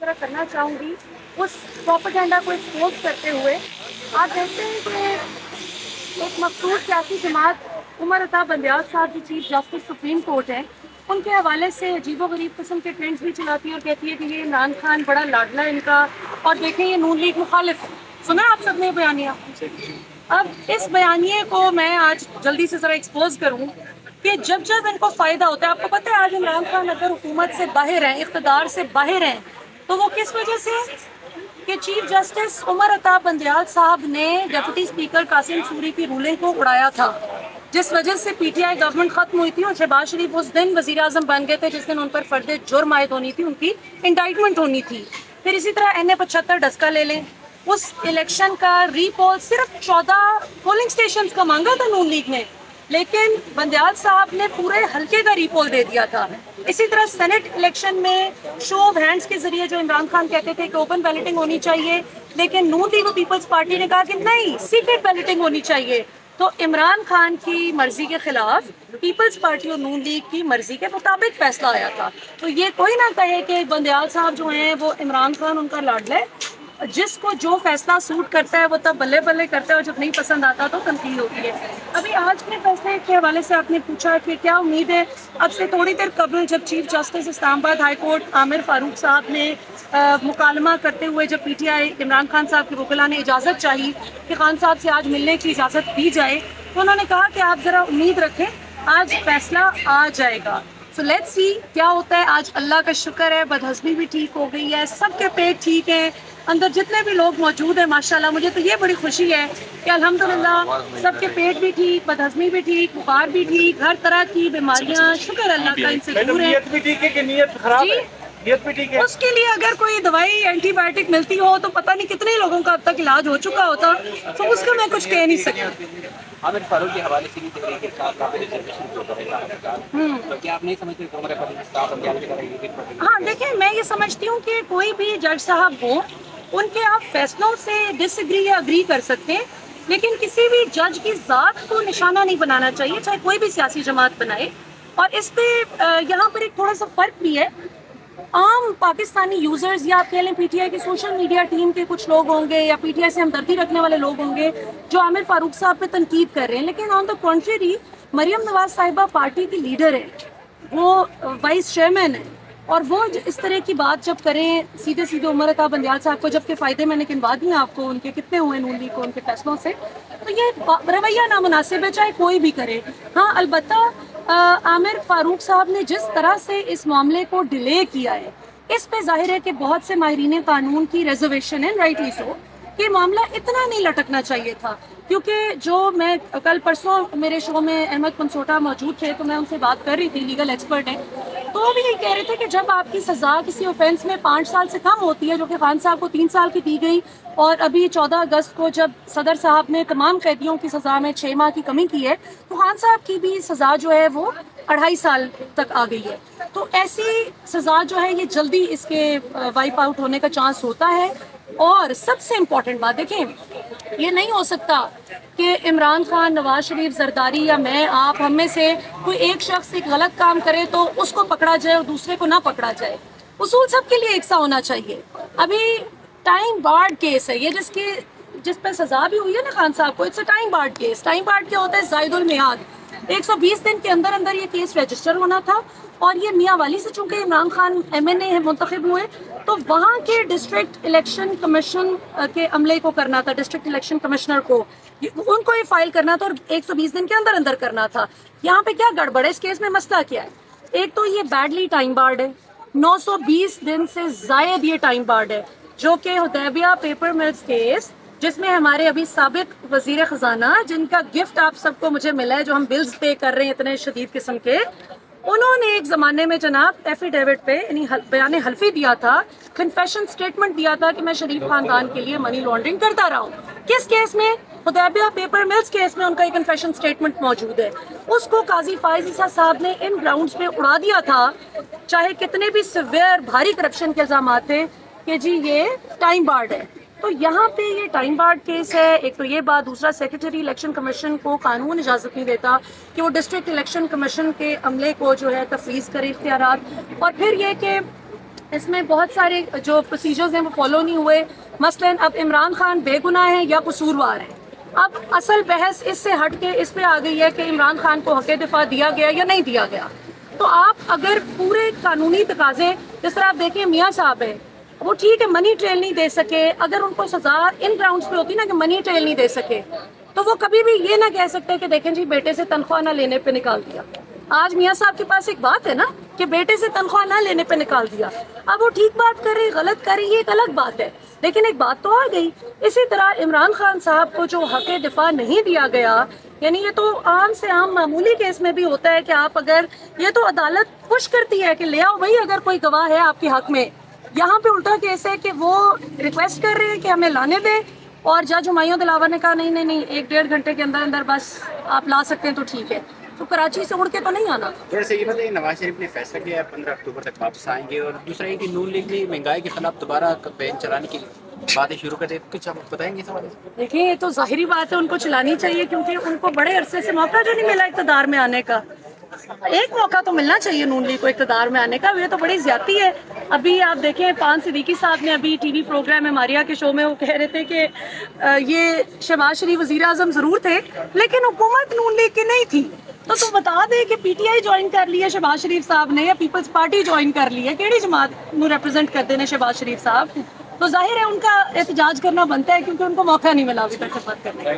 ذرا کرنا چاہوں گی اس پروپیگنڈا کو ایکسپوز کرتے ہوئے. آپ دیکھتے ہیں کہ ایک مخصوص سیاسی جماعت عمر عطا بندیال صاحب جو چیف جسٹس سپریم کورٹ ہیں ان کے حوالے سے عجیب و غریب قسم کے ٹرینڈز بھی چلاتی ہے اور کہتی ہے کہ یہ عمران خان بڑا لاڈلا ہے ان کا اور دیکھیں یہ نون لیگ مخالف ہے. سنا آپ سب نے بیانیہ. اب اس بیانیے کو میں آج جلدی سے ذرا ایکسپوز کروں کہ جب جب ان کو فائدہ ہوتا ہے. آپ کو پتہ ہے آج عمران خان اگر حکومت سے باہر ہیں اقتدار سے باہر ہیں تو وہ کس وجہ سے کہ چیف جسٹس عمر عطا بندیال صاحب نے ڈپٹی اسپیکر قاسم سوری کی رولنگ کو اڑایا تھا جس وجہ سے پی ٹی آئی گورنمنٹ ختم ہوئی تھی اور شہباز شریف اس دن وزیر اعظم بن گئے تھے جس دن ان پر فرد جرم عائد ہونی تھی, ان کی انڈائٹمنٹ ہونی تھی. پھر اسی طرح NA-75 ڈسکا لے لیں. اس الیکشن کا ری پول صرف 14 پولنگ اسٹیشنز کا مانگا تھا نون لیگ نے لیکن بندیال صاحب نے پورے حلقے کا ری پول دے دیا تھا. اسی طرح سینٹ الیکشن میں شو آف ہینڈز کے ذریعے جو عمران خان کہتے تھے کہ اوپن بیلٹنگ ہونی چاہیے لیکن نون لیگ و پیپلز پارٹی نے کہا کہ نہیں سیکرٹ بیلٹنگ ہونی چاہیے. تو عمران خان کی مرضی کے خلاف پیپلز پارٹی اور نون لیگ کی مرضی کے مطابق فیصلہ آیا تھا. تو یہ کوئی نہ کہے کہ بندیال صاحب جو ہیں وہ عمران خان ان کا لاڈلا ہے. جس کو جو فیصلہ سوٹ کرتا ہے وہ تب بلے بلے کرتا ہے اور جب نہیں پسند آتا تو تنقید ہوتی ہے. ابھی آج کے فیصلے کے حوالے سے آپ نے پوچھا کہ کیا امید ہے. اب سے تھوڑی دیر قبل جب چیف جسٹس اسلام آباد ہائی کورٹ عامر فاروق صاحب نے مکالمہ کرتے ہوئے جب P T I Imran Khan صاحب کے وکلاء نے اجازت چاہی کہ خان صاحب سے آج ملنے کی اجازت دی جائے تو انہوں نے کہا کہ آپ ذرا امید رکھیں آج فیصلہ آ جائے گا. سو لیٹس سی کیا ہوتا ہے. آج اللہ کا شکر ہے بدہضمی بھی ٹھیک ہو گئی ہے, سب کے پیٹ ٹھیک ہیں, اندر جتنے بھی لوگ موجود ہیں ماشاءاللہ. مجھے تو یہ بڑی خوشی ہے کہ الحمدللہ سب کے پیٹ بھی ٹھیک, بدہضمی بھی ٹھیک, بخار بھی ٹھیک, ہر طرح کی بیماریاں شکر اللہ کا ان سے دور ہیں. نیت بھی ٹھیک ہے کہ نیت خراب ہے؟ نیت بھی ٹھیک ہے. اس کے لیے اگر کوئی دوائی اینٹی بایوٹک ملتی ہو تو پتہ نہیں کتنے لوگوں کا اب تک علاج ہو چکا ہوتا, تو اس کا میں کچھ کہہ نہیں سکتی. عامر فاروق کے حوالے سے بھی تحریک انصاف کیا آپ نہیں سمجھتے کہ عمر فاروق؟ ہاں دیکھیں میں یہ سمجھتی ہوں کہ کوئی بھی جج صاحب ہوں ان کے آپ فیصلوں سے ڈس ایگری یا اگری کر سکتے ہیں لیکن کسی بھی جج کی ذات کو نشانہ نہیں بنانا چاہیے چاہے کوئی بھی سیاسی جماعت بنائے. اور اس پہ یہاں پر ایک تھوڑا سا فرق بھی ہے. عام پاکستانی یوزرز یا آپ کہہ لیں پی ٹی آئی کی سوشل میڈیا ٹیم کے کچھ لوگ ہوں گے یا پی ٹی آئی سے ہمدردی رکھنے والے لوگ ہوں گے جو عامر فاروق صاحب پہ تنقید کر رہے ہیں لیکن آن دا کنٹریری مریم نواز صاحبہ پارٹی کی لیڈر ہے, وہ وائس چیئرمین ہے اور وہ اس طرح کی بات جب کریں سیدھے سیدھے عمر عطا بندیال صاحب کو جب کہ فائدے میں نے گنوا دیے آپ کو ان کے کتنے ہوئے نون لیگ کو ان کے فیصلوں سے, تو یہ رویہ نامناسب ہے چاہے کوئی بھی کرے. ہاں البتہ عامر فاروق صاحب نے جس طرح سے اس معاملے کو ڈیلے کیا ہے اس پہ ظاہر ہے کہ بہت سے ماہرین قانون کی ریزرویشن ہے رائٹلی سو کہ معاملہ اتنا نہیں لٹکنا چاہیے تھا. کیونکہ جو میں کل پرسوں میرے شو میں احمد پنسوٹا موجود تھے تو میں ان سے بات کر رہی تھی, لیگل ایکسپرٹ ہیں, تو وہ بھی یہ کہہ رہے تھے کہ جب آپ کی سزا کسی اوفینس میں 5 سال سے کم ہوتی ہے جو کہ خان صاحب کو 3 سال کی دی گئی اور ابھی 14 اگست کو جب صدر صاحب نے تمام قیدیوں کی سزا میں 6 ماہ کی کمی کی ہے تو خان صاحب کی بھی سزا جو ہے وہ 2.5 سال تک آ گئی ہے. تو ایسی سزا جو ہے یہ جلدی اس کے وائپ آؤٹ ہونے کا چانس ہوتا ہے. اور سب سے امپورٹنٹ بات دیکھیں یہ نہیں ہو سکتا کہ عمران خان, نواز شریف, زرداری یا میں آپ ہم میں سے کوئی ایک شخص ایک غلط کام کرے تو اس کو پکڑا جائے اور دوسرے کو نہ پکڑا جائے. اصول سب کے لیے ایک سا ہونا چاہیے. ابھی ٹائم بارڈ کیس ہے یہ جس پہ سزا بھی ہوئی ہے نا خان صاحب کو, it's a time barred case. Time barred کیا ہوتا ہے؟ زائد المیعاد. 120 دن کے اندر اندر یہ کیس رجسٹر ہونا تھا اور یہ میاں والی سے چونکہ عمران خان MNA منتخب ہوئے تو وہاں کے ڈسٹرکٹ الیکشن کمیشن کے عملے کو کرنا تھا, ڈسٹرکٹ الیکشن کمشنر کو ان کو یہ فائل کرنا تھا اور 120 دن کے اندر اندر کرنا تھا. یہاں پہ کیا گڑبڑ ہے اس کیس میں؟ مسئلہ کیا ہے؟ ایک تو یہ بیڈلی ٹائم بارڈ ہے, 920 دن سے زائد یہ ٹائم بارڈ ہے جو کہ حدیبیہ پیپر ملز کیس جس میں ہمارے ابھی سابق وزیر خزانہ جن کا گفٹ آپ سب کو مجھے ملا ہے جو ہم بلز پے کر رہے ہیں اتنے شدید قسم کے, انہوں نے ایک زمانے میں جناب ایفیڈیوٹ پہ یعنی بیان حلفی دیا تھا, کنفیشن سٹیٹمنٹ دیا تھا کہ میں شریف خاندان کے لیے منی لانڈرنگ کرتا رہا ہوں. کس کیس میں؟ حدیبیہ پیپر ملز کیس میں ان کا ایک کنفیشن سٹیٹمنٹ موجود ہے. اس کو قاضی فائز عیسیٰ صاحب نے ان گراؤنڈز پہ اڑا دیا تھا چاہے کتنے بھی سیویئر بھاری کرپشن کے الزامات تھے کہ جی یہ ٹائم بارڈ ہے. تو یہاں پہ یہ ٹائم بارڈ کیس ہے. ایک تو یہ بات, دوسرا سیکریٹری الیکشن کمیشن کو قانون اجازت نہیں دیتا کہ وہ ڈسٹرکٹ الیکشن کمیشن کے عملے کو جو ہے تفویض کرے اختیارات. اور پھر یہ کہ اس میں بہت سارے جو پروسیجرز ہیں وہ فالو نہیں ہوئے. مثلاً اب عمران خان بے گناہ ہیں یا قصوروار ہیں. اب اصل بحث اس سے ہٹ کے اس پہ آ گئی ہے کہ عمران خان کو حق دفاع دیا گیا یا نہیں دیا گیا. تو آپ اگر پورے قانونی تقاضے, جس طرح آپ دیکھیں میاں صاحب ہیں, وہ ٹھیک ہے منی ٹریل نہیں دے سکے, اگر ان کو سزا ان گراؤنڈز پہ ہوتی نا کہ منی ٹریل نہیں دے سکے, تو وہ کبھی بھی یہ نہ کہہ سکتے کہ دیکھیں جی بیٹے سے تنخواہ نہ لینے پہ نکال دیا. آج میاں صاحب کے پاس ایک بات ہے نا کہ بیٹے سے تنخواہ نہ لینے پہ نکال دیا. اب وہ ٹھیک بات کر رہی, غلط کر رہی, یہ ایک الگ بات ہے, لیکن ایک بات تو آ گئی. اسی طرح عمران خان صاحب کو جو حق دفاع نہیں دیا گیا, یعنی یہ تو عام سے عام معمولی کیس میں بھی ہوتا ہے کہ آپ اگر, یہ تو عدالت پش کرتی ہے کہ لے آؤ بھائی اگر کوئی گواہ ہے آپ کے حق میں. یہاں پہ الٹا کیس ہے کہ وہ ریکویسٹ کر رہے ہیں کہ ہمیں لانے دیں, اور جج ہمایوں دلاور نے کہا نہیں نہیں نہیں, 1-1.5 گھنٹے کے اندر اندر بس آپ لا سکتے ہیں تو ٹھیک ہے. تو کراچی سے اڑ کے تو نہیں آنا. ویسے یہ بتائیے, نواز شریف نے فیصلہ کیا ہے 15 اکتوبر تک واپس آئیں گے, اور دوسرا یہ کہ نون لیگ نے مہنگائی کے خلاف دوبارہ کمپین چلانے کی باتیں شروع کر دیں, کچھ آپ بتائیں گے اس حوالے سے؟ دیکھیں یہ تو ظاہری بات ہے, ان کو چلانی چاہیے کیونکہ ان کو بڑے عرصے سے موقع جو نہیں ملا اقتدار میں آنے کا. ایک موقع تو ملنا چاہیے نون لیگ کو اقتدار میں آنے کا. یہ تو بڑی زیادتی ہے. ابھی آپ دیکھیں پان صدیقی صاحب نے ابھی ٹی وی پروگرام ہے ماریا کے شو میں, وہ کہہ رہے تھے کہ یہ شہباز شریف وزیر اعظم ضرور تھے لیکن حکومت نون لیگ کی نہیں تھی. تو تم بتا دے کہ پی ٹی آئی جوائن کر لی ہے شہباز شریف صاحب نے, یا پیپلز پارٹی جوائن کر لی ہے, کیڑی جماعت کو ریپرزینٹ کرتے ہیں شہباز شریف صاحب. تو ظاہر ہے ان کا احتجاج کرنا بنتا ہے کیونکہ ان کو موقع نہیں ملا ابھی تک خدمت کرنے کا.